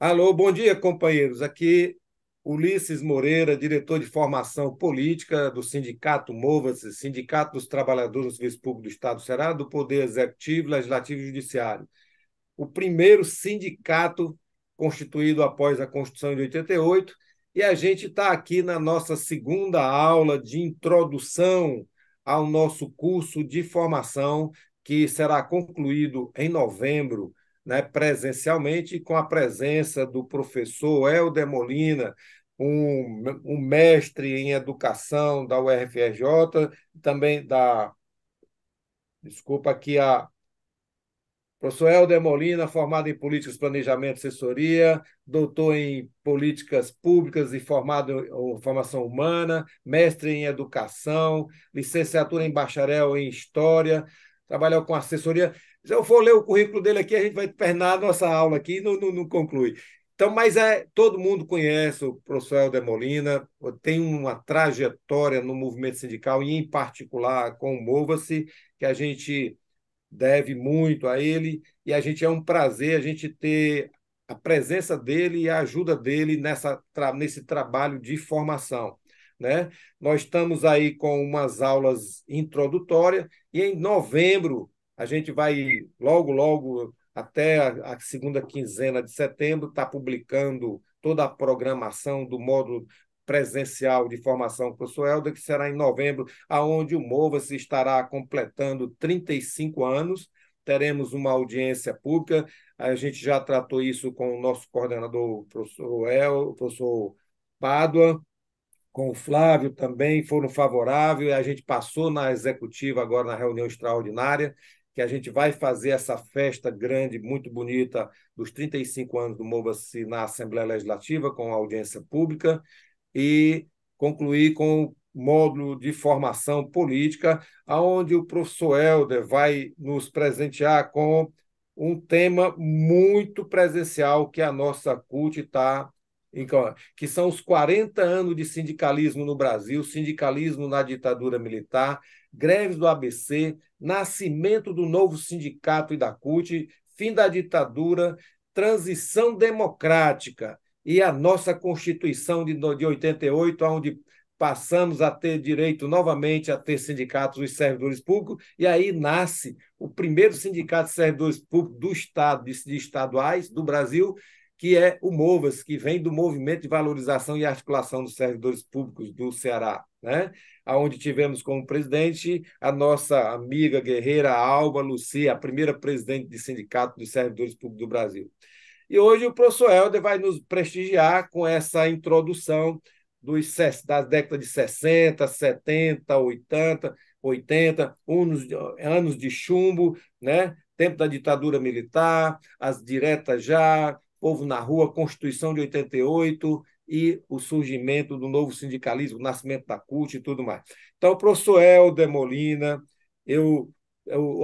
Alô, bom dia, companheiros. Aqui Ulisses Moreira, diretor de formação política do Sindicato Mova-se, Sindicato dos Trabalhadores do Serviço Público do Estado do Ceará, do Poder Executivo, Legislativo e Judiciário. O primeiro sindicato constituído após a Constituição de 88, e a gente está aqui na nossa segunda aula de introdução ao nosso curso de formação, que será concluído em novembro, né, presencialmente, com a presença do professor Helder Molina, um mestre em educação da UFRJ, também desculpa aqui, professor Helder Molina, formado em Políticas, Planejamento e Assessoria, doutor em Políticas Públicas e formado em Formação Humana, mestre em Educação, licenciatura em Bacharel em História, trabalhou com assessoria. Se eu for ler o currículo dele aqui, a gente vai terminar a nossa aula aqui e não conclui. Então, todo mundo conhece o professor Helder Molina, tem uma trajetória no movimento sindical e, em particular, com o Mova-se, que a gente deve muito a ele, e a gente é um prazer a gente ter a presença dele e a ajuda dele nesse trabalho de formação. Né? Nós estamos aí com umas aulas introdutórias, e em novembro a gente vai, logo, logo, até a segunda quinzena de setembro, estar publicando toda a programação do módulo presencial de formação para o professor Helder, que será em novembro, aonde o Mova-se estará completando 35 anos. Teremos uma audiência pública. A gente já tratou isso com o nosso coordenador, o professor Pádua, com o Flávio também, foram favoráveis. A gente passou na executiva agora na reunião extraordinária, que a gente vai fazer essa festa grande, muito bonita, dos 35 anos do Mova-se na Assembleia Legislativa, com audiência pública e concluir com o módulo de formação política, onde o professor Helder vai nos presentear com um tema muito presencial que a nossa CUT está, que são os 40 anos de sindicalismo no Brasil, sindicalismo na ditadura militar, greves do ABC, nascimento do novo sindicato e da CUT, fim da ditadura, transição democrática e a nossa Constituição de 88, onde passamos a ter direito novamente a ter sindicatos dos servidores públicos, e aí nasce o primeiro sindicato de servidores públicos do Estado, de estaduais do Brasil, que é o MOVAS, que vem do Movimento de Valorização e Articulação dos Servidores Públicos do Ceará, né? Onde tivemos como presidente a nossa amiga guerreira Alba Lucia, a primeira presidente de sindicato dos servidores públicos do Brasil. E hoje o professor Helder vai nos prestigiar com essa introdução das décadas de 60, 70, 80, anos de chumbo, né? Tempo da ditadura militar, as diretas já, povo na rua, Constituição de 88 e o surgimento do novo sindicalismo, o nascimento da CUT e tudo mais. Então, professor Helder Molina,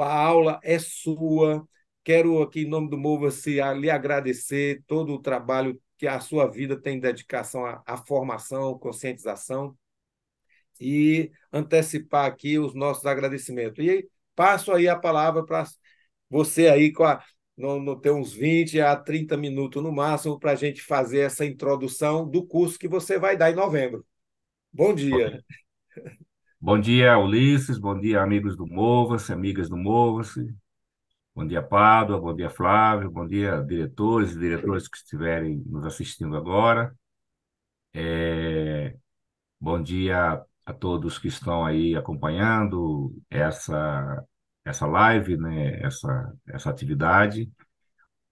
a aula é sua. Quero aqui, em nome do Mova-se, lhe agradecer todo o trabalho que a sua vida tem dedicação à formação, conscientização e antecipar aqui os nossos agradecimentos. E passo aí a palavra para você aí no ter uns 20 a 30 minutos no máximo para a gente fazer essa introdução do curso que você vai dar em novembro. Bom Ok. dia. Bom dia, Ulisses. Bom dia, amigos do Mova-se, amigas do Mova-se. Bom dia, Pádua. Bom dia, Flávio. Bom dia, diretores e diretoras que estiverem nos assistindo agora. É, Bom dia a todos que estão aí acompanhando essa live, né? Essa atividade.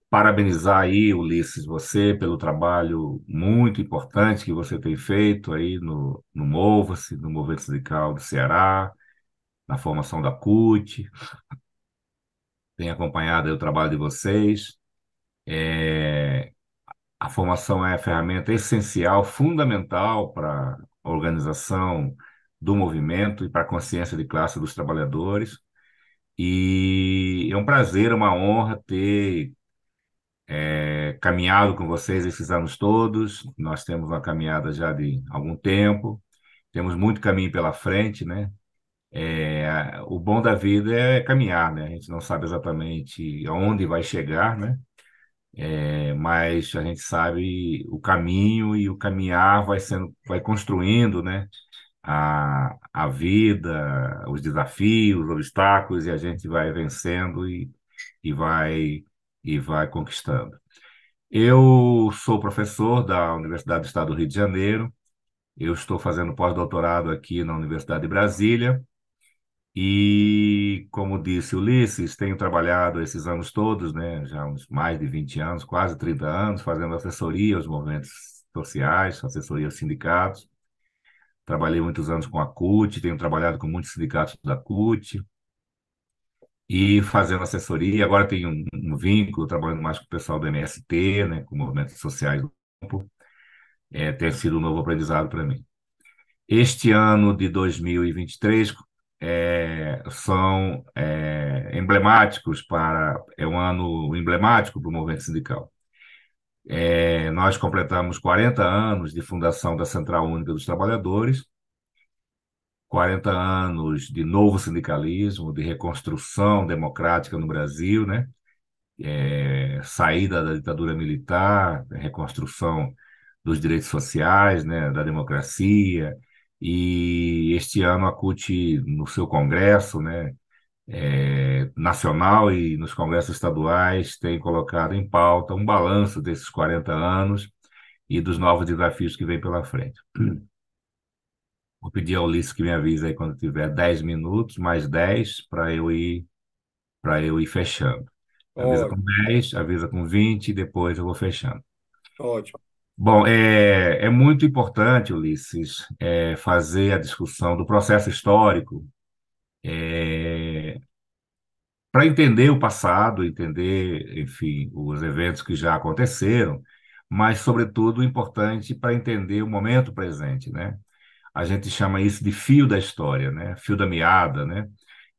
Parabenizar aí, Ulisses, você pelo trabalho muito importante que você tem feito aí no Mova-se, no Movimento Sindical do Ceará, na formação da CUT, tenho acompanhado aí o trabalho de vocês. É, a formação é a ferramenta essencial, fundamental para a organização do movimento e para a consciência de classe dos trabalhadores. E é um prazer, uma honra ter caminhado com vocês esses anos todos. Nós temos uma caminhada já de algum tempo, temos muito caminho pela frente, né? O bom da vida é caminhar, né? A gente não sabe exatamente aonde vai chegar, né? mas a gente sabe o caminho e o caminhar vai construindo, né, a vida, os desafios, os obstáculos, e a gente vai vencendo e vai, e vai conquistando. Eu sou professor da Universidade do Estado do Rio de Janeiro, eu estou fazendo pós-doutorado aqui na Universidade de Brasília, e, como disse Ulisses, tenho trabalhado esses anos todos, né, já uns mais de 20 anos, quase 30 anos, fazendo assessoria aos movimentos sociais, assessoria aos sindicatos. Trabalhei muitos anos com a CUT, tenho trabalhado com muitos sindicatos da CUT e fazendo assessoria. Agora tenho um vínculo, trabalhando mais com o pessoal do MST, né, com movimentos sociais do campo. Tem sido um novo aprendizado para mim. Este ano de 2023 são emblemáticos é um ano emblemático para o movimento sindical. Nós completamos 40 anos de fundação da Central Única dos Trabalhadores, 40 anos de novo sindicalismo, de reconstrução democrática no Brasil, né? Saída da ditadura militar, reconstrução dos direitos sociais, né? Da democracia. E este ano a CUT, no seu congresso, né? Nacional e nos congressos estaduais, tem colocado em pauta um balanço desses 40 anos e dos novos desafios que vêm pela frente. Vou pedir ao Ulisses que me avise aí quando tiver 10 minutos, mais 10 para eu ir fechando. Avisa com Ótimo, 10, avisa com 20 e depois eu vou fechando. ótimo. Bom, é muito importante, Ulisses, fazer a discussão do processo histórico para entender o passado, entender, enfim, os eventos que já aconteceram, mas, sobretudo, importante para entender o momento presente, né? A gente chama isso de fio da história, né? Fio da meada, né?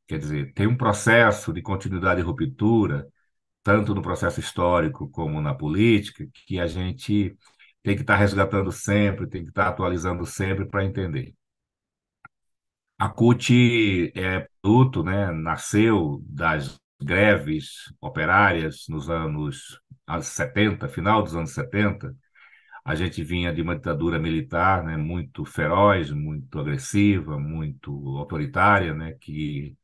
Quer dizer, tem um processo de continuidade e ruptura, tanto no processo histórico como na política, que a gente tem que estar resgatando sempre, tem que estar atualizando sempre para entender. A CUT é produto, né? Nasceu das greves operárias nos anos 70, final dos anos 70. A gente vinha de uma ditadura militar, né, muito feroz, muito agressiva, muito autoritária, né, que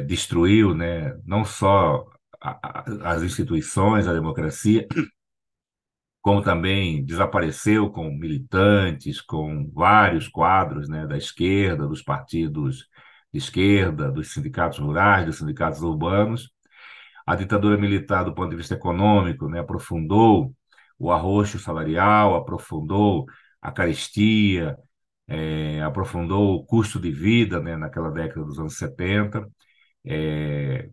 destruiu, né, não só as instituições, a democracia, como também desapareceu com militantes, com vários quadros, né, da esquerda, dos partidos de esquerda, dos sindicatos rurais, dos sindicatos urbanos. A ditadura militar, do ponto de vista econômico, né, aprofundou o arroxo salarial, aprofundou a carestia, aprofundou o custo de vida, né, naquela década dos anos 70, é,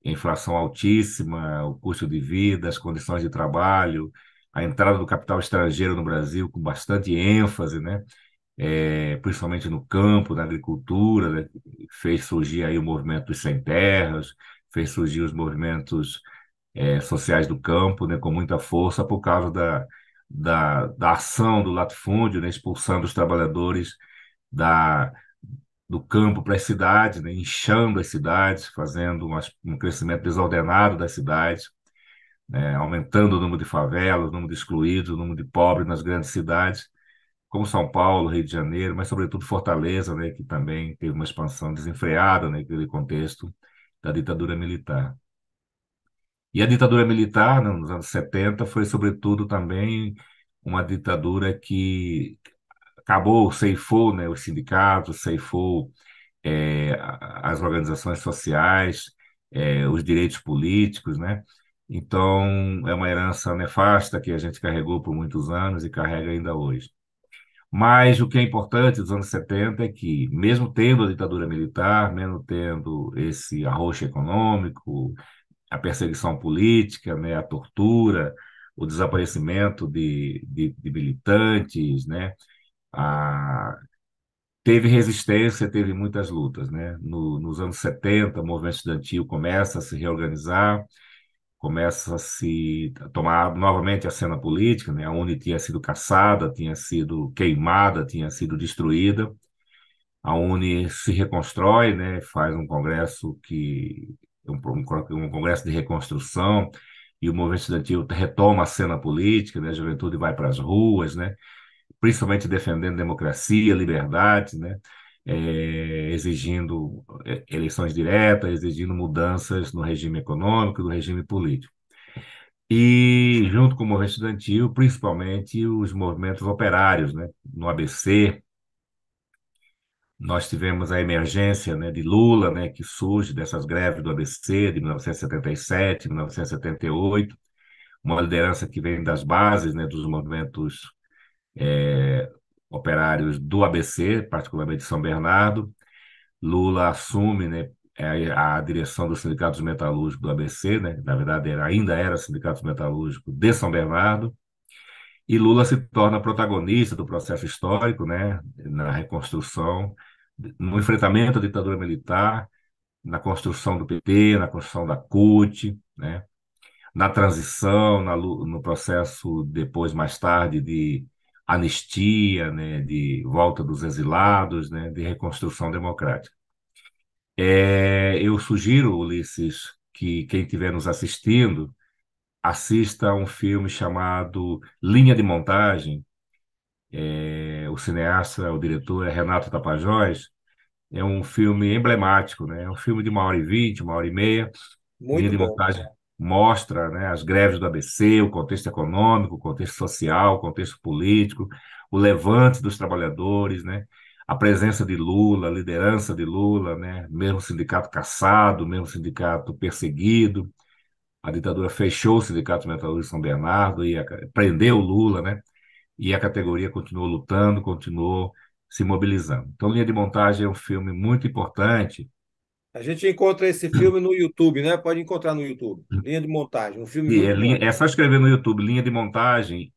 inflação altíssima, o custo de vida, as condições de trabalho, a entrada do capital estrangeiro no Brasil com bastante ênfase, né, principalmente no campo, na agricultura, né, fez surgir aí o movimento dos sem terras, fez surgir os movimentos sociais do campo, né, com muita força por causa da ação do latifúndio, né, expulsando os trabalhadores da, do campo para as cidades, né, inchando as cidades, fazendo um crescimento desordenado das cidades, né, aumentando o número de favelas, o número de excluídos, o número de pobres nas grandes cidades, como São Paulo, Rio de Janeiro, mas sobretudo Fortaleza, né, que também teve uma expansão desenfreada, né, naquele contexto da ditadura militar. E a ditadura militar, né, nos anos 70, foi, sobretudo, também uma ditadura que acabou, ceifou, né, os sindicatos, ceifou as organizações sociais, os direitos políticos, né? Então, é uma herança nefasta que a gente carregou por muitos anos e carrega ainda hoje. Mas o que é importante dos anos 70 é que, mesmo tendo a ditadura militar, mesmo tendo esse arroxo econômico, a perseguição política, né, a tortura, o desaparecimento de militantes, né, a, teve resistência, teve muitas lutas, né? Nos anos 70, o movimento estudantil começa a se reorganizar, começa a se a tomar novamente a cena política, né? A UNE tinha sido caçada, tinha sido queimada, tinha sido destruída. A UNE se reconstrói, né? Faz um congresso um congresso de reconstrução, e o movimento estudantil retoma a cena política, né? A juventude vai para as ruas, né? Principalmente defendendo democracia, liberdade, né? Exigindo eleições diretas, exigindo mudanças no regime econômico, no regime político. E, junto com o movimento estudantil, principalmente os movimentos operários, né? No ABC, nós tivemos a emergência, né, de Lula, né, que surge dessas greves do ABC de 1977, 1978, uma liderança que vem das bases, né, dos movimentos operários do ABC, particularmente de São Bernardo. Lula assume, né, a direção dos sindicatos metalúrgicos do ABC, né, na verdade ainda era sindicato metalúrgico de São Bernardo, e Lula se torna protagonista do processo histórico, né, na reconstrução, no enfrentamento à ditadura militar, na construção do PT, na construção da CUT, né, na transição, no processo depois, mais tarde, de anistia, né, de volta dos exilados, né, de reconstrução democrática. Eu sugiro, Ulisses, que quem estiver nos assistindo assista a um filme chamado Linha de Montagem. O cineasta, o diretor é Renato Tapajós. É um filme emblemático, né? É um filme de 1h20, 1h30. Linha Muito de bom. Montagem mostra, né, as greves do ABC, o contexto econômico, o contexto social, o contexto político, o levante dos trabalhadores, né? A presença de Lula, a liderança de Lula, né? Mesmo sindicato caçado, mesmo sindicato perseguido. A ditadura fechou o Sindicato Metalúrgico de São Bernardo e prendeu o Lula, né? E a categoria continuou lutando, continuou se mobilizando. Então, Linha de Montagem é um filme muito importante. A gente encontra esse filme no YouTube, né? Pode encontrar no YouTube. Linha de Montagem, um filme E muito bom. é só escrever no YouTube linha de montagem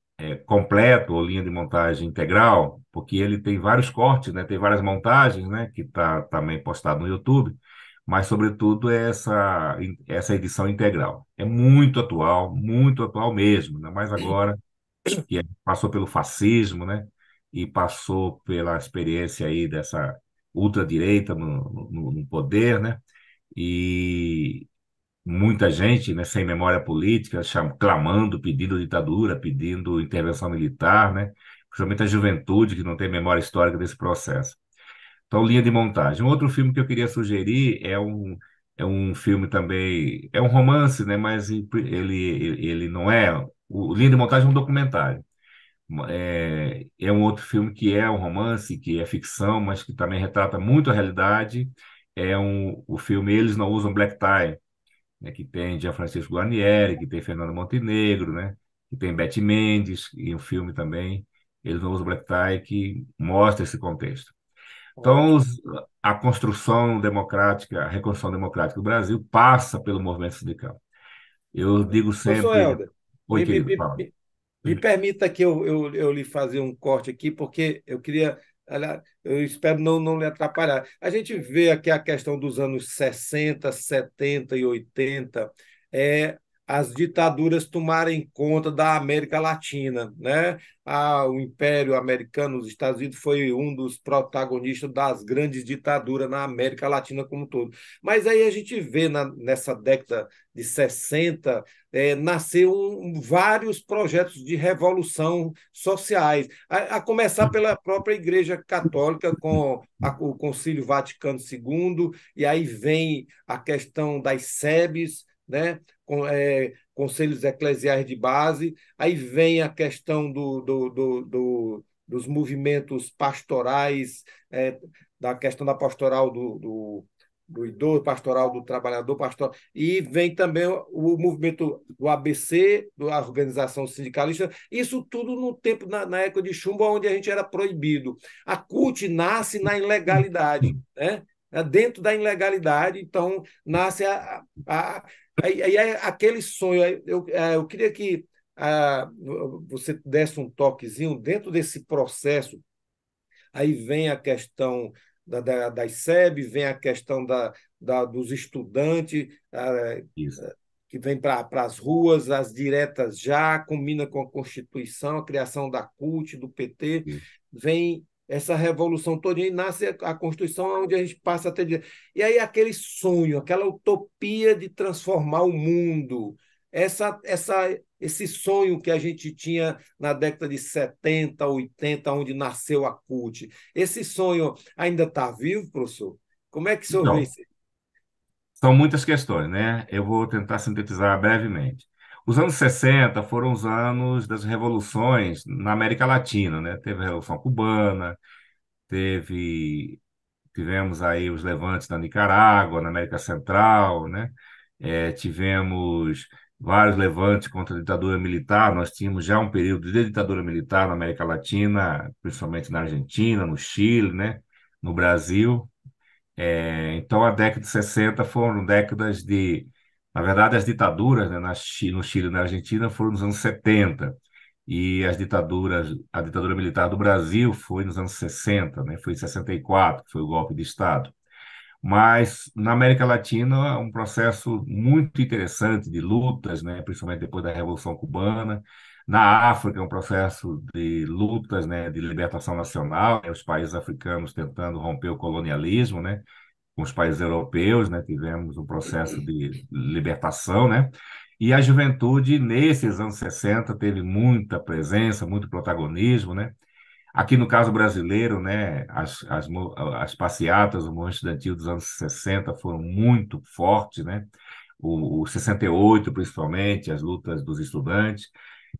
completo ou linha de montagem integral, porque ele tem vários cortes, né? Tem várias montagens, né? Que está também postado no YouTube, mas sobretudo é essa edição integral. É muito atual mesmo, ainda mais agora que passou pelo fascismo, né? E passou pela experiência aí dessa ultradireita no poder, né? E muita gente, né, sem memória política, clamando, pedindo ditadura, pedindo intervenção militar, né? Principalmente a juventude que não tem memória histórica desse processo. Então, Linha de Montagem. Um outro filme que eu queria sugerir é um filme também, é um romance, né? Mas ele não é. O Linha de Montagem é um documentário. É um outro filme que é um romance, que é ficção, mas que também retrata muito a realidade. O filme Eles Não Usam Black Tie, né, que tem Gianfrancesco Guarnieri, que tem Fernando Montenegro, né, que tem Bette Mendes, e um filme também, Eles Não Usam Black Tie, que mostra esse contexto. Então, Ótimo. a construção democrática, a reconstrução democrática do Brasil passa pelo movimento sindical. Eu digo Professor sempre. Helder, Oi, me, me, querido, me, fala. me permita que eu lhe fazer um corte aqui, porque eu queria. Eu espero não lhe atrapalhar. A gente vê aqui a questão dos anos 60, 70 e 80, é, as ditaduras tomarem conta da América Latina, né? O Império Americano, os Estados Unidos, foi um dos protagonistas das grandes ditaduras na América Latina como um todo. Mas aí a gente vê nessa década de 60 nasceu vários projetos de revolução sociais, a começar pela própria Igreja Católica, com o Concílio Vaticano II, e aí vem a questão das SEBs, né? Conselhos Eclesiais de Base, aí vem a questão dos movimentos pastorais, da questão da pastoral do idoso, pastoral do trabalhador, pastoral, e vem também o movimento do ABC, da organização sindicalista, isso tudo no tempo, na época de chumbo, onde a gente era proibido. A CUT nasce na ilegalidade, né? Dentro da ilegalidade, então nasce aquele sonho. Eu queria que você desse um toquezinho dentro desse processo. Aí vem a questão das SEB, vem a questão dos estudantes, Isso, que vem para as ruas, as diretas já, combina com a Constituição, a criação da CUT, do PT, isso. vem essa revolução toda e nasce a Constituição, onde a gente passa a ter. E aí aquele sonho, aquela utopia de transformar o mundo. esse sonho que a gente tinha na década de 70, 80, onde nasceu a CUT, esse sonho ainda está vivo, professor? Como é que o senhor vê Então, isso? são muitas questões, né? Eu vou tentar sintetizar brevemente. Os anos 60 foram os anos das revoluções na América Latina, né? Teve a Revolução Cubana, teve tivemos aí os levantes na Nicarágua, na América Central, né? Tivemos vários levantes contra a ditadura militar. Nós tínhamos já um período de ditadura militar na América Latina, principalmente na Argentina, no Chile, né? No Brasil. Então, a década de 60 foram décadas de. Na verdade, as ditaduras, né, no Chile e na Argentina foram nos anos 70. E a ditadura militar do Brasil foi nos anos 60, né, foi em 64, que foi o golpe de Estado. Mas na América Latina, um processo muito interessante de lutas, né, principalmente depois da Revolução Cubana. Na África, um processo de lutas, né, de libertação nacional, né, os países africanos tentando romper o colonialismo, né, com os países europeus, né, tivemos um processo de libertação, né, e a juventude, nesses anos 60 teve muita presença, muito protagonismo, né. Aqui no caso brasileiro, né, as passeatas, o movimento estudantil dos anos 60 foram muito fortes, né, o 68 principalmente, as lutas dos estudantes,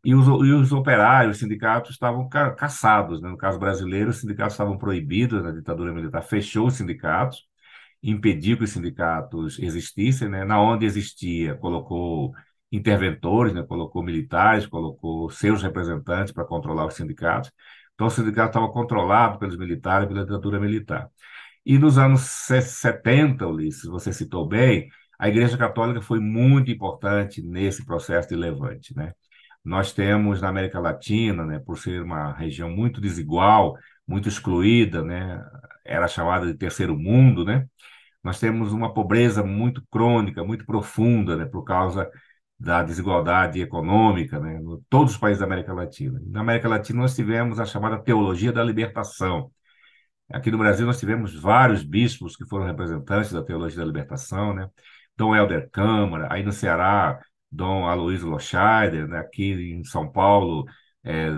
e os operários, os sindicatos estavam caçados, né. No caso brasileiro, os sindicatos estavam proibidos, a ditadura militar fechou os sindicatos, impediu que os sindicatos existissem, né? Na onde existia, colocou interventores, né? Colocou militares, colocou seus representantes para controlar os sindicatos. Então, o sindicato estava controlado pelos militares, pela ditadura militar. E nos anos 70, Ulisses, você citou bem, a Igreja Católica foi muito importante nesse processo de levante, né? Nós temos na América Latina, né, por ser uma região muito desigual, muito excluída, né, era chamada de terceiro mundo, né? Nós temos uma pobreza muito crônica, muito profunda, né, por causa da desigualdade econômica, né, em todos os países da América Latina. Na América Latina, nós tivemos a chamada teologia da libertação. Aqui no Brasil, nós tivemos vários bispos que foram representantes da teologia da libertação, né? Dom Helder Câmara, aí no Ceará, Dom Aloysio Loscheider, né? Aqui em São Paulo,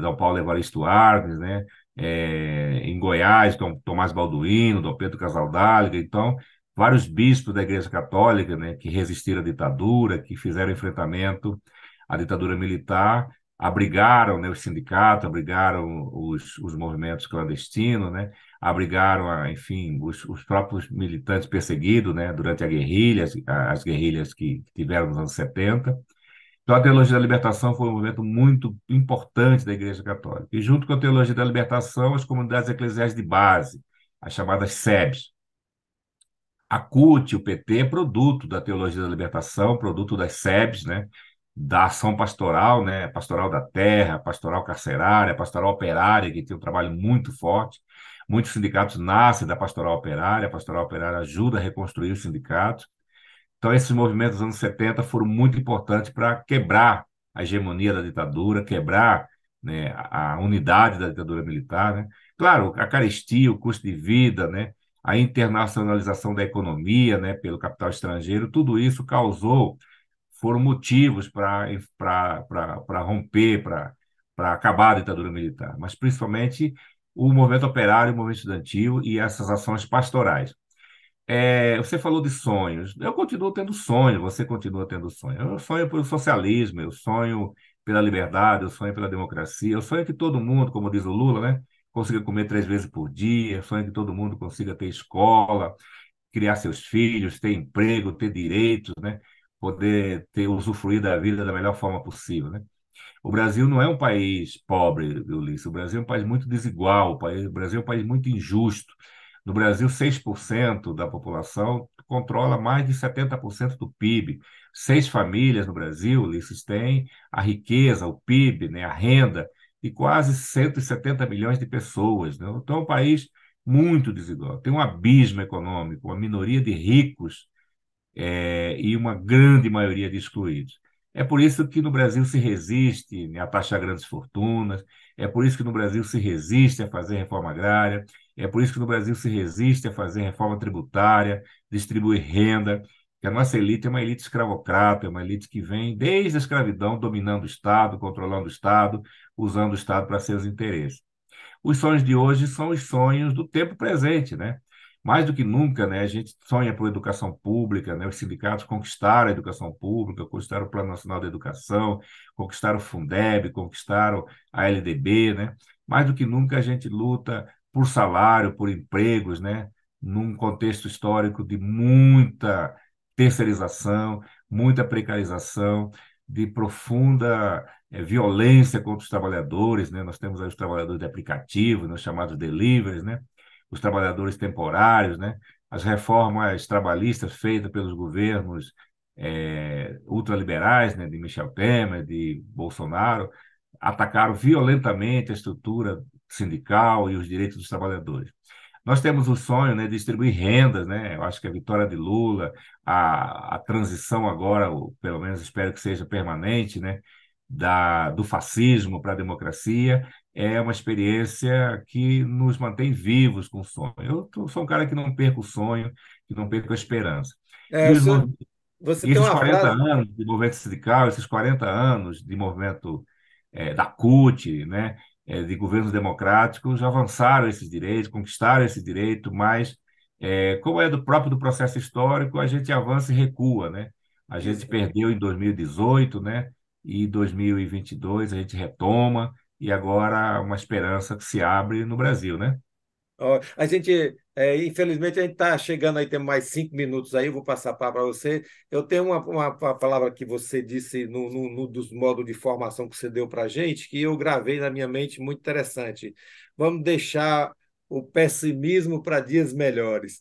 Dom Paulo Evaristo Arnes, né? Em Goiás, Dom Tomás Balduino, Dom Pedro Casaldáliga. Então, vários bispos da Igreja Católica, né? Que resistiram à ditadura, que fizeram enfrentamento à ditadura militar, abrigaram, né, os sindicatos, abrigaram os movimentos clandestinos, né? Abrigaram, enfim, os próprios militantes perseguidos, né, durante a guerrilha, as guerrilhas que tiveram nos anos 70. Então, a Teologia da Libertação foi um movimento muito importante da Igreja Católica. E, junto com a Teologia da Libertação, as comunidades eclesiais de base, as chamadas SEBs. A CUT, o PT, é produto da Teologia da Libertação, produto das SEBs, né, da ação pastoral, né, pastoral da terra, pastoral carcerária, pastoral operária, que tem um trabalho muito forte. Muitos sindicatos nascem da pastoral operária, a pastoral operária ajuda a reconstruir os sindicatos. Então, esses movimentos dos anos 70 foram muito importantes para quebrar a hegemonia da ditadura, quebrar, né, a unidade da ditadura militar, né? Claro, a carestia, o custo de vida, né, a internacionalização da economia, né, pelo capital estrangeiro, tudo isso foram motivos para romper, para acabar a ditadura militar, mas principalmente o movimento operário, o movimento estudantil e essas ações pastorais. Você falou de sonhos. Eu continuo tendo sonhos, você continua tendo sonhos. Eu sonho pelo socialismo, eu sonho pela liberdade, eu sonho pela democracia, eu sonho que todo mundo, como diz o Lula, né, consiga comer 3 vezes por dia, eu sonho que todo mundo consiga ter escola, criar seus filhos, ter emprego, ter direitos, né, poder usufruir da vida da melhor forma possível, né? O Brasil não é um país pobre, Ulisses. O Brasil é um país muito desigual. O Brasil é um país muito injusto. No Brasil, 6% da população controla mais de 70% do PIB. 6 famílias no Brasil, Ulisses, têm a riqueza, o PIB, né, a renda de quase 170 milhões de pessoas, né? Então, é um país muito desigual. Tem um abismo econômico, uma minoria de ricos e uma grande maioria de excluídos. É por isso que no Brasil se resiste, né, a taxar grandes fortunas, é por isso que no Brasil se resiste a fazer reforma agrária, é por isso que no Brasil se resiste a fazer reforma tributária, distribuir renda. que a nossa elite é uma elite escravocrata, é uma elite que vem desde a escravidão, dominando o Estado, controlando o Estado, usando o Estado para seus interesses. Os sonhos de hoje são os sonhos do tempo presente, né? Mais do que nunca, né, a gente sonha por educação pública, né? Os sindicatos conquistaram a educação pública, conquistaram o Plano Nacional de Educação, conquistaram o Fundeb, conquistaram a LDB, né? Mais do que nunca a gente luta por salário, por empregos, né? Num contexto histórico de muita terceirização, muita precarização, de profunda violência contra os trabalhadores, né? Nós temos aí os trabalhadores de aplicativo, né? Os chamados deliveries, né? Os trabalhadores temporários, né? As reformas trabalhistas feitas pelos governos ultraliberais, né? De Michel Temer, de Bolsonaro, atacaram violentamente a estrutura sindical e os direitos dos trabalhadores. Nós temos o sonho, né, de distribuir rendas, né? Eu acho que a vitória de Lula, a transição agora, pelo menos espero que seja permanente, né, do fascismo para a democracia, é uma experiência que nos mantém vivos com o sonho. Sou um cara que não perco o sonho, que não perco a esperança. É, E, o os, senhor, mov- você e tem esses uma 40 frase. anos de movimento sindical, esses 40 anos de movimento da CUT, né, de governos democráticos, avançaram esses direitos, conquistaram esse direito, mas, como é do próprio do processo histórico, a gente avança e recua, né? A gente perdeu em 2018, né? E 2022 a gente retoma, e agora uma esperança que se abre no Brasil, né? Ó, a gente, infelizmente, a gente está chegando aí, tem mais 5 minutos aí, eu vou passar para você. Eu tenho uma palavra que você disse no dos modos de formação que você deu para a gente, que eu gravei na minha mente, muito interessante. Vamos deixar o pessimismo para dias melhores.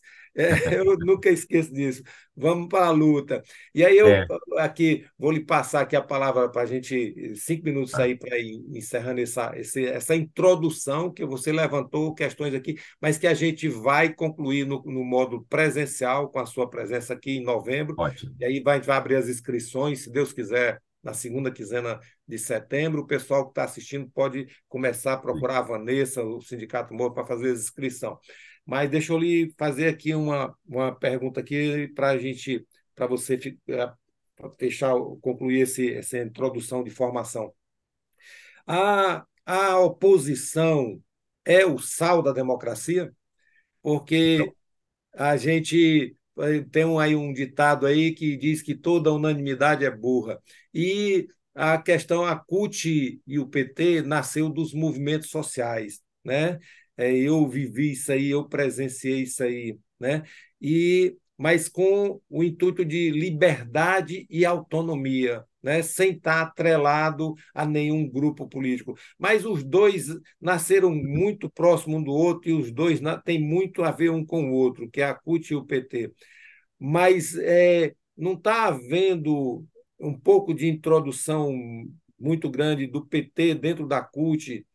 Eu nunca esqueço disso. Vamos para a luta. E aí eu É, aqui vou lhe passar aqui a palavra para a gente, 5 minutos aí para ir encerrando essa introdução que você levantou questões aqui, mas que a gente vai concluir no modo presencial, com a sua presença aqui em novembro, ótimo. e aí vai abrir as inscrições, se Deus quiser, na segunda quinzena de setembro. O pessoal que está assistindo pode começar a procurar a Vanessa, o Sindicato Moro, para fazer a inscrição. Mas deixa eu lhe fazer aqui uma pergunta aqui para a gente, para você pra fechar, concluir essa introdução de formação. A oposição é o sal da democracia? Então, Porque a gente tem aí um ditado aí que diz que toda unanimidade é burra. E a questão, a CUT e o PT nasceu dos movimentos sociais, né? Eu vivi isso aí, eu presenciei isso aí, né? Mas com o intuito de liberdade e autonomia, né? Sem estar atrelado a nenhum grupo político. Mas os dois nasceram muito próximos um do outro e os dois têm muito a ver um com o outro, que é a CUT e o PT. Mas não está havendo um pouco de introdução muito grande do PT dentro da CUT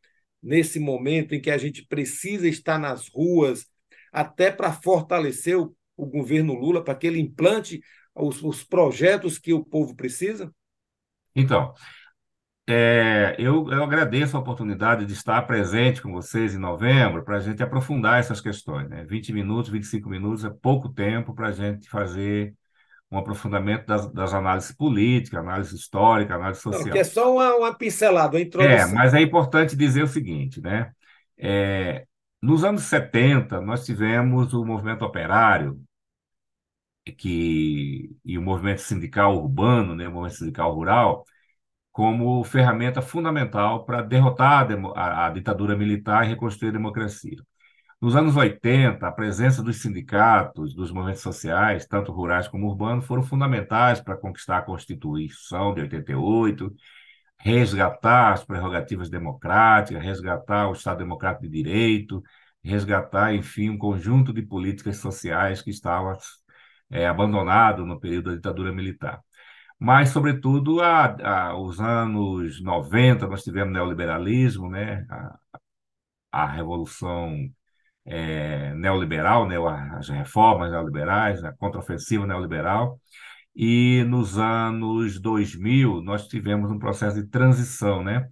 nesse momento em que a gente precisa estar nas ruas até para fortalecer o governo Lula, para que ele implante os projetos que o povo precisa? então, eu agradeço a oportunidade de estar presente com vocês em novembro para a gente aprofundar essas questões, né? 20 minutos, 25 minutos é pouco tempo para a gente fazer um aprofundamento das análises políticas, análise histórica, análise Não, que é social. só uma pincelada, uma introdução. Mas é importante dizer o seguinte, né? É, Nos anos 70, nós tivemos o movimento operário e o movimento sindical urbano, né? O movimento sindical rural, como ferramenta fundamental para derrotar a ditadura militar e reconstruir a democracia. Nos anos 80, a presença dos sindicatos, dos movimentos sociais, tanto rurais como urbanos, foram fundamentais para conquistar a Constituição de 88, resgatar as prerrogativas democráticas, resgatar o Estado Democrático de Direito, resgatar, enfim, um conjunto de políticas sociais que estavam abandonado no período da ditadura militar. Mas, sobretudo, os anos 90, nós tivemos neoliberalismo, né? A revolução neoliberal, né? As reformas neoliberais, a contraofensiva neoliberal. E nos anos 2000, nós tivemos um processo de transição, né?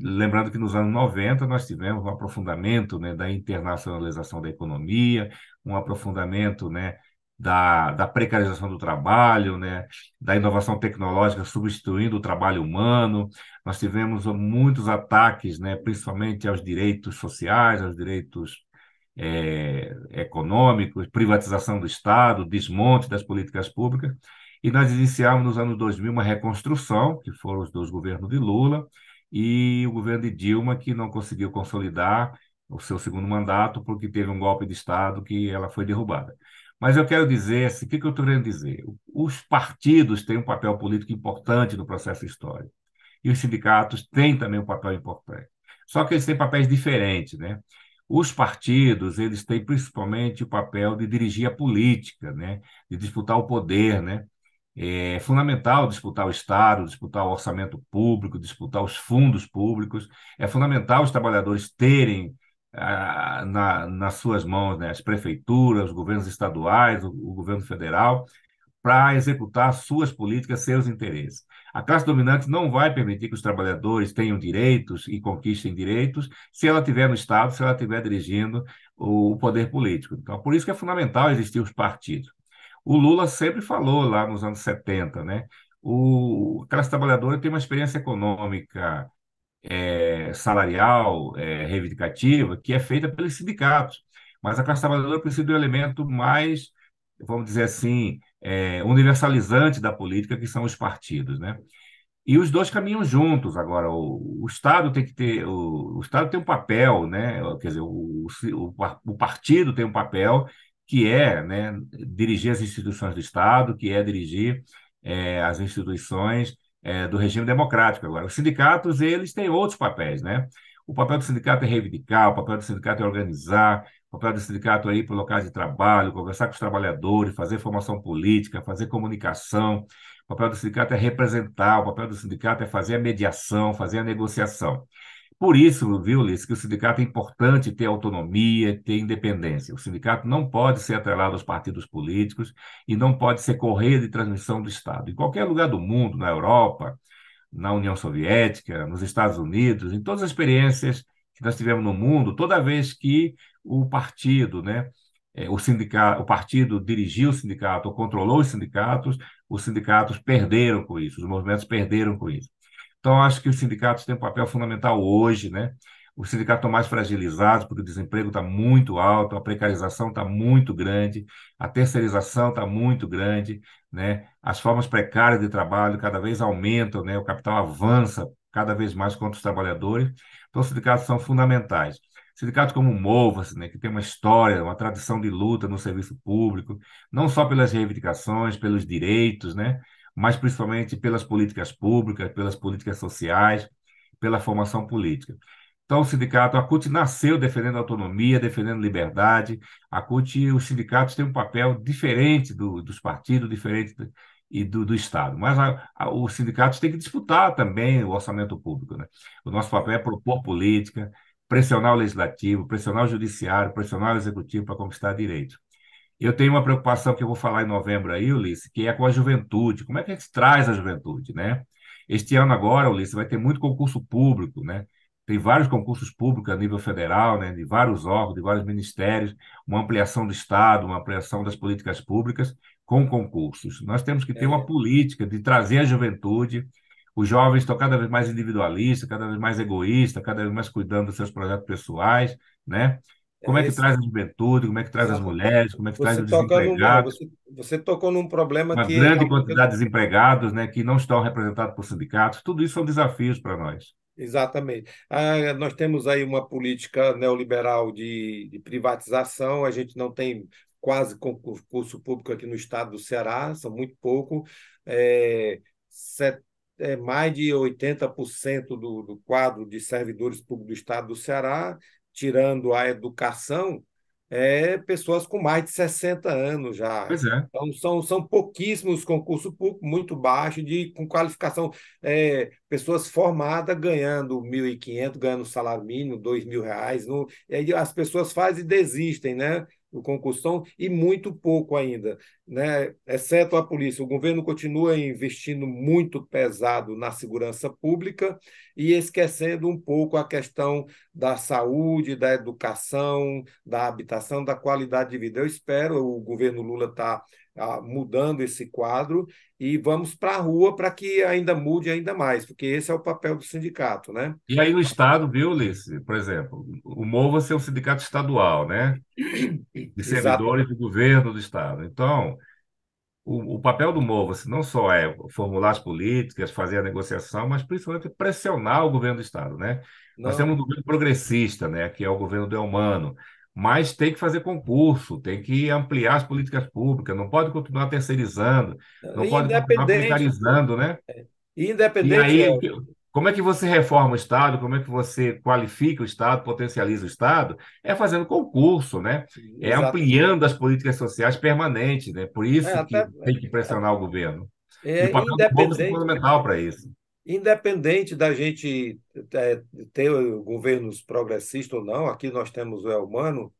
Lembrando que nos anos 90 nós tivemos um aprofundamento, né, da internacionalização da economia, um aprofundamento, né, da precarização do trabalho, né, da inovação tecnológica substituindo o trabalho humano. Nós tivemos muitos ataques, né, principalmente aos direitos sociais, aos direitos econômicos, privatização do Estado, desmonte das políticas públicas. E nós iniciamos nos anos 2000 uma reconstrução, que foram os dois governos de Lula, e o governo de Dilma, que não conseguiu consolidar o seu segundo mandato, porque teve um golpe de Estado que ela foi derrubada. Mas eu quero dizer, assim, o que eu estou querendo dizer? Os partidos têm um papel político importante no processo histórico, e os sindicatos têm também um papel importante. Só que eles têm papéis diferentes, né? Os partidos, eles têm principalmente o papel de dirigir a política, né? De disputar o poder, né? É fundamental disputar o Estado, disputar o orçamento público, disputar os fundos públicos. É fundamental os trabalhadores terem nas suas mãos, né, as prefeituras, os governos estaduais, o governo federal, para executar suas políticas, seus interesses. A classe dominante não vai permitir que os trabalhadores tenham direitos e conquistem direitos se ela estiver no Estado, se ela estiver dirigindo o poder político. Então, por isso que é fundamental existir os partidos. O Lula sempre falou lá nos anos 70, né? A classe trabalhadora tem uma experiência econômica salarial, reivindicativa, que é feita pelos sindicatos. Mas a classe trabalhadora precisa de um elemento mais, vamos dizer assim, universalizante da política, que são os partidos, né? E os dois caminham juntos. Agora, o Estado tem que ter, o Estado tem um papel, né? Quer dizer, o partido tem um papel que é, né, dirigir as instituições do Estado, que é dirigir as instituições do regime democrático. Agora, os sindicatos, eles têm outros papéis, né? O papel do sindicato é reivindicar, o papel do sindicato é organizar, o papel do sindicato é ir para locais de trabalho, conversar com os trabalhadores, fazer formação política, fazer comunicação. O papel do sindicato é representar, o papel do sindicato é fazer a mediação, fazer a negociação. Por isso, viu, Ulisses, que o sindicato é importante ter autonomia, ter independência. O sindicato não pode ser atrelado aos partidos políticos e não pode ser correia de transmissão do Estado. Em qualquer lugar do mundo, na Europa, na União Soviética, nos Estados Unidos, em todas as experiências que nós tivemos no mundo, toda vez que o partido, né, o partido dirigiu o sindicato ou controlou os sindicatos perderam com isso, os movimentos perderam com isso. Então, acho que os sindicatos têm um papel fundamental hoje, né? Os sindicatos estão mais fragilizados porque o desemprego está muito alto, a precarização está muito grande, a terceirização está muito grande, né? As formas precárias de trabalho cada vez aumentam, né? O capital avança cada vez mais contra os trabalhadores. Então, os sindicatos são fundamentais. Sindicatos como o Mova-se, né, que tem uma história, uma tradição de luta no serviço público, não só pelas reivindicações, pelos direitos, né? Mas principalmente pelas políticas públicas, pelas políticas sociais, pela formação política. Então, o sindicato, a CUT nasceu defendendo autonomia, defendendo liberdade. A CUT, os sindicatos têm um papel diferente dos partidos, diferente do Estado. Mas os sindicatos têm que disputar também o orçamento público, né? O nosso papel é propor política, pressionar o legislativo, pressionar o judiciário, pressionar o executivo para conquistar direitos. Eu tenho uma preocupação que eu vou falar em novembro aí, Ulisses, que é com a juventude. Como é que a gente traz a juventude, né? Este ano agora, Ulisses, vai ter muito concurso público, né? Tem vários concursos públicos a nível federal, né? De vários órgãos, de vários ministérios, uma ampliação do Estado, uma ampliação das políticas públicas com concursos. Nós temos que ter uma É, política de trazer a juventude. Os jovens estão cada vez mais individualistas, cada vez mais egoístas, cada vez mais cuidando dos seus projetos pessoais, né? Como é que esse, traz a juventude, como é que traz as exatamente. mulheres, como é que traz Você os toca numa, desempregados, você tocou num problema uma que grande realmente quantidade de desempregados, né, que não estão representados por sindicatos. Tudo isso são desafios para nós. exatamente. Nós temos aí uma política neoliberal de privatização, a gente não tem quase concurso público aqui no estado do Ceará, são muito pouco. É, mais de 80% do quadro de servidores públicos do estado do Ceará, tirando a educação, pessoas com mais de 60 anos já. Pois é, Então, são pouquíssimos concursos públicos, muito baixos, com qualificação, pessoas formadas ganhando 1.500, ganhando salário mínimo, R$ 2.000. Não, e aí as pessoas fazem e desistem, né? do concurso e muito pouco ainda, né? Exceto a polícia. O governo continua investindo muito pesado na segurança pública e esquecendo um pouco a questão da saúde, da educação, da habitação, da qualidade de vida. Eu espero, o governo Lula está mudando esse quadro e vamos para a rua para que ainda mude ainda mais, porque esse é o papel do sindicato, né? E aí no Estado, viu, Ulisses? Por exemplo, o MOVA é um sindicato estadual, né? De servidores Exatamente. do governo do Estado. Então, o papel do MOVA não só é formular as políticas, fazer a negociação, mas principalmente pressionar o governo do Estado, né? Nós temos um Não, governo progressista, né? Que é o governo do Elmano, mas tem que fazer concurso, tem que ampliar as políticas públicas, não pode continuar terceirizando, não pode continuar independente, precarizando, né? E independente, aí, como é que você reforma o Estado? Como é que você qualifica o Estado, potencializa o Estado? É fazendo concurso, né? É exatamente. ampliando as políticas sociais permanentes, né? Por isso Até, que tem que pressionar o governo. E o papel do povo é independente, fundamental para isso. independente da gente ter governos progressistas ou não, aqui nós temos o Elmano,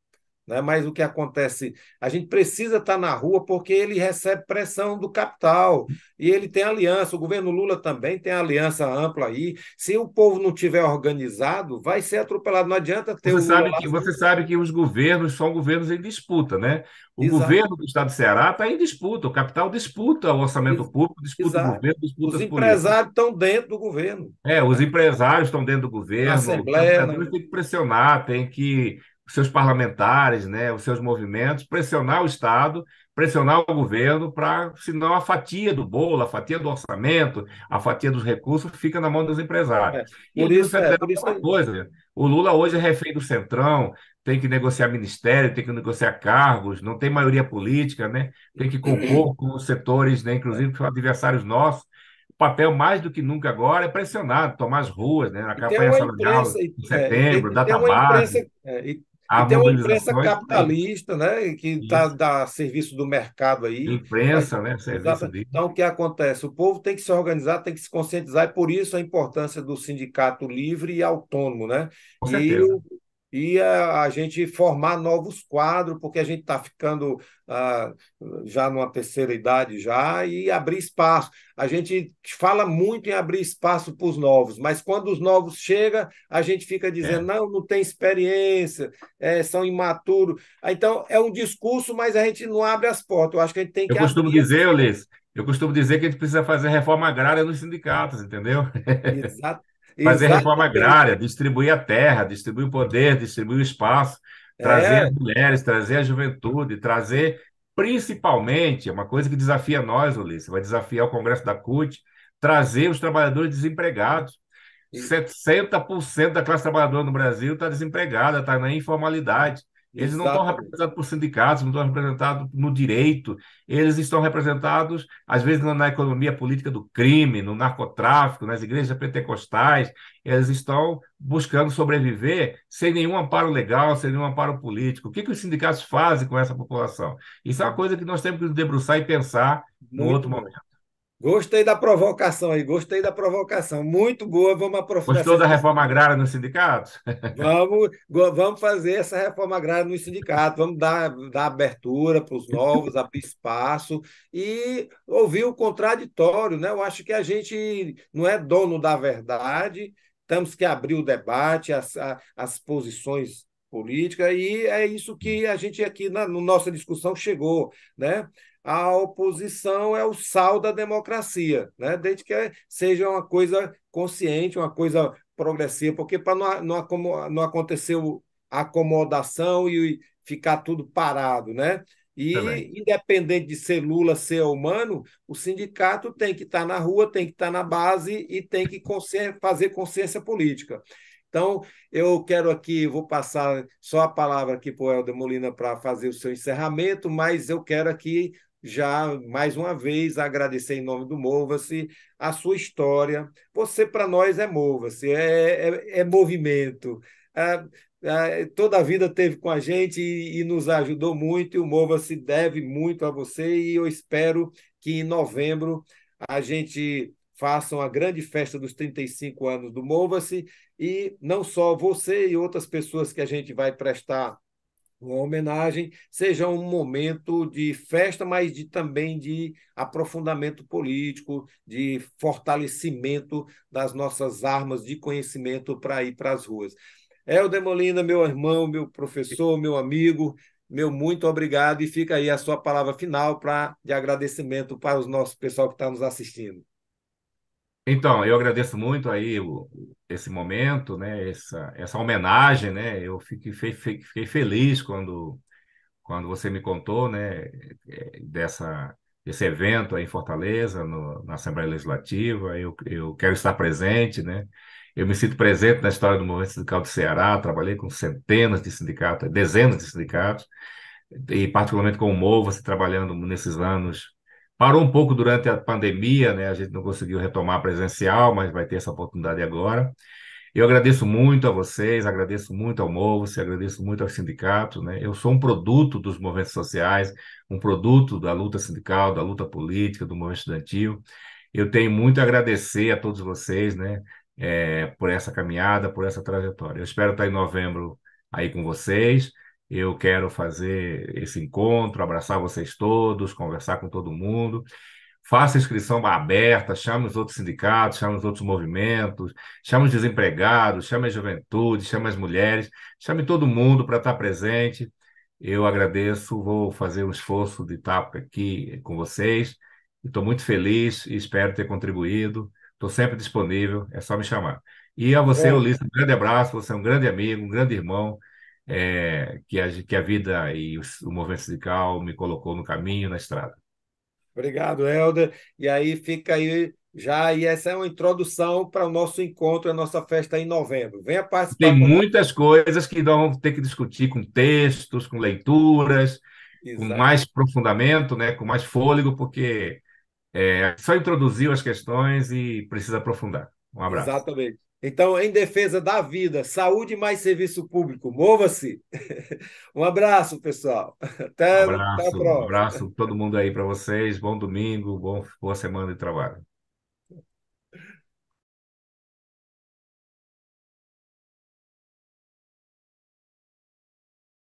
né? Mas o que acontece? A gente precisa estar na rua porque ele recebe pressão do capital e ele tem aliança. O governo Lula também tem aliança ampla aí. Se o povo não tiver organizado, vai ser atropelado. Não adianta ter o Lula lá. Você sabe que os governos são governos em disputa, né? O Exato, governo do Estado do Ceará está em disputa, o capital disputa o orçamento ex- público, disputa o exato. governo, disputa Os as políticas. empresários estão dentro do governo, Os empresários estão dentro do na governo, os Assembleia, trabalhadores têm que pressionar, têm que, os seus parlamentares, né, os seus movimentos, pressionar o Estado, pressionar o governo, para, senão a fatia do bolo, a fatia do orçamento, a fatia dos recursos fica na mão dos empresários. é, E o nível federal por é isso a mesma aí. coisa, né? O Lula hoje é refém do Centrão, tem que negociar ministério, tem que negociar cargos, não tem maioria política, né? Tem que compor com os setores, né, inclusive que são adversários nossos. O papel, mais do que nunca agora, é pressionar, tomar as ruas, né, na E tem campanha uma imprensa, salarial em setembro, e tem data uma imprensa, base, e as tem uma imprensa mobilizações, por aí. capitalista, né, que está Isso. a serviço do mercado A aí. Mas, imprensa, né, serviço exato. de... Então, o que acontece? O povo tem que se organizar, tem que se conscientizar, e por isso a importância do sindicato livre e autônomo, né? Com E, certeza. a gente formar novos quadros, porque a gente está ficando ah, já numa terceira idade já, e abrir espaço. A gente fala muito em abrir espaço para os novos, mas quando os novos chegam, a gente fica dizendo, É. não, não tem experiência, são imaturos. Então, é um discurso, mas a gente não abre as portas. Eu acho que a gente tem que abrir essas portas. Eu costumo dizer que a gente precisa fazer reforma agrária nos sindicatos, entendeu? Exa Fazer reforma exatamente. agrária, distribuir a terra, distribuir o poder, distribuir o espaço, trazer as É, mulheres, trazer a juventude, trazer principalmente, é uma coisa que desafia nós, Ulisses, vai desafiar o Congresso da CUT, trazer os trabalhadores desempregados. e- 70% da classe trabalhadora no Brasil está desempregada, está na informalidade. Eles não estão exatamente. representados por sindicatos, não estão representados no direito, eles estão representados, às vezes, na economia política do crime, no narcotráfico, nas igrejas pentecostais. Eles estão buscando sobreviver sem nenhum amparo legal, sem nenhum amparo político. O que que os sindicatos fazem com essa população? Isso é uma coisa que nós temos que nos debruçar e pensar no Muito outro bom. momento. Gostei da provocação aí, gostei da provocação. Muito boa, vamos aprofundar Gostou essa da discussão. reforma agrária nos sindicatos? Vamos fazer essa reforma agrária no sindicato, vamos dar abertura para os novos, abrir espaço e ouvir o contraditório, né? Eu acho que a gente não é dono da verdade, temos que abrir o debate, as posições políticas, e é isso que a gente aqui na nossa discussão chegou, né? A oposição é o sal da democracia, né? Desde que seja uma coisa consciente, uma coisa progressiva, porque para não acontecer a acomodação e ficar tudo parado, né? Também. E, independente de ser Lula, ser humano, o sindicato tem que estar na rua, tem que estar na base e tem que fazer consciência política. Então, eu quero aqui, vou passar só a palavra aqui para o Helder Molina para fazer o seu encerramento, mas eu quero aqui já, mais uma vez, agradecer em nome do Mova-se a sua história. Você, para nós, é Mova-se, é movimento. Toda a vida teve com a gente e nos ajudou muito, e o Mova-se deve muito a você, e eu espero que em novembro a gente faça uma grande festa dos 35 anos do Mova-se, e não só você e outras pessoas que a gente vai prestar uma homenagem, seja um momento de festa, mas também de aprofundamento político, de fortalecimento das nossas armas de conhecimento para ir para as ruas. Helder Molina, meu irmão, meu professor, meu amigo, meu muito obrigado, e fica aí a sua palavra final de agradecimento para o nosso pessoal que está nos assistindo. Então, eu agradeço muito aí esse momento, né, essa homenagem, né, eu fiquei feliz quando você me contou, né, desse evento aí em Fortaleza, na Assembleia Legislativa. Eu quero estar presente, né, eu me sinto presente na história do movimento sindical do Ceará, trabalhei com centenas de sindicatos, dezenas de sindicatos, e particularmente com o MOVA, você trabalhando nesses anos. Parou um pouco durante a pandemia, né? A gente não conseguiu retomar presencial, mas vai ter essa oportunidade agora. Eu agradeço muito a vocês, agradeço muito ao MOVA, agradeço muito aos sindicatos, né? Eu sou um produto dos movimentos sociais, um produto da luta sindical, da luta política, do movimento estudantil. Eu tenho muito a agradecer a todos vocês, né? Por essa caminhada, por essa trajetória. Eu espero estar em novembro aí com vocês. Eu quero fazer esse encontro, abraçar vocês todos, conversar com todo mundo. Faça inscrição aberta, chame os outros sindicatos, chame os outros movimentos, chame os desempregados, chame a juventude, chame as mulheres, chame todo mundo para estar presente. Eu agradeço, vou fazer um esforço de estar aqui com vocês. Estou muito feliz e espero ter contribuído. Estou sempre disponível, é só me chamar. E a você, Pronto. Ulisses, um grande abraço. Você é um grande amigo, um grande irmão, que a vida e o movimento sindical me colocou no caminho, na estrada. Obrigado, Helder. E aí fica aí já, e essa é uma introdução para o nosso encontro, a nossa festa em novembro. Venha Tem participar conosco. muitas coisas que vão ter que discutir com textos, com leituras, com Exato, mais aprofundamento, né, com mais fôlego, porque só introduziu as questões e precisa aprofundar. Um abraço. exatamente. Então, em defesa da vida, saúde mais serviço público, mova-se. Um abraço, pessoal. Até a Um próxima. abraço a todo mundo aí para vocês. Bom domingo, boa semana de trabalho.